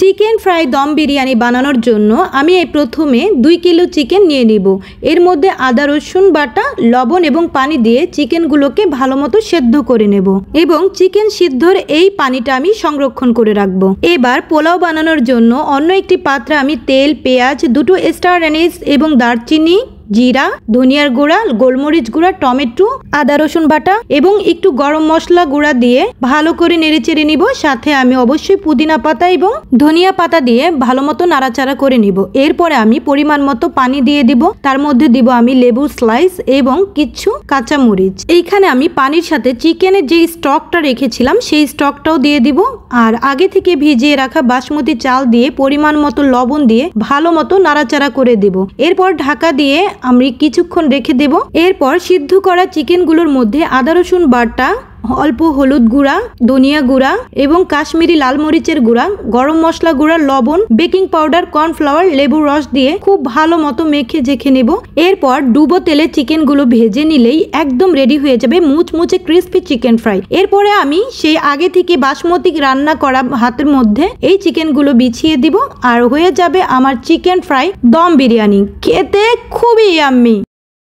Chicken fry dum biryani বানানোর জন্য আমি প্রথমে 2 কিলো চিকেন নিয়ে নিব। এর মধ্যে আদা রসুন বাটা, লবণ এবং পানি দিয়ে চিকেনগুলোকে ভালো মতো সেদ্ধ করে নেব এবং চিকেন সিদ্ধর এই পানিটা আমি সংরক্ষণ করে রাখব। এবার পোলাও বানানোর জন্য অন্য একটি পাত্রে আমি তেল, পেঁয়াজ, 2টো স্টার অ্যানিস এবং দারচিনি, জিরা, ধনিয়ার গুঁড়া, গোলমরিচ গুঁড়া, টমেটো, আদা রসুন বাটা এবং একটু গরম মশলা গুঁড়া দিয়ে ভালো করে নেড়েচেড়ে নিব। সাথে আমি অবশ্যই পুদিনা পাতা এবং ধনিয়া পাতা দিয়ে ভালো মতো নাড়াচাড়া করে নিব। এরপরে আমি পরিমাণ মতো পানি দিয়ে দিব। তার মধ্যে দিব আমি লেবুর স্লাইস এবং কিছু কাঁচা মরিচ। এইখানে আমি পানির সাথে চিকেনের যে স্টকটা রেখেছিলাম সেই স্টকটাও দিয়ে দিব। আর আগে থেকে ভিজিয়ে রাখা বাসমতি চাল দিয়ে পরিমাণ মতো লবণ দিয়ে ভালো মতো নাড়াচাড়া করে দেব। এরপর ঢাকা দিয়ে আমি কিছুক্ষণ রেখে দেব। এরপর সিদ্ধ করা চিকেনগুলোর মধ্যে আদা রসুন বাটা, অল্প হলুদ গুঁড়া, ধনিয়া গুঁড়া এবং কাশ্মীরি লাল মরিচের গুঁড়া, গরম মশলা গুঁড়া, লবণ, বেকিং পাউডার, কর্নফ্লাওয়ার, লেবুর রস দিয়ে খুব ভালো মতো মেখে ঝেঁকে নেব। এরপর ডুবো তেলে চিকেনগুলো ভেজে নিলেই একদম রেডি হয়ে যাবে মুচমুচে ক্রিস্পি চিকেন ফ্রাই। এরপরে আমি সেই আগে থেকে বাসমতি রান্না করা ভাতের মধ্যে এই চিকেনগুলো বিছিয়ে দিব আর হয়ে যাবে আমার চিকেন ফ্রাই দম বিরিয়ানি। খেতে খুবই ইয়াম্মি।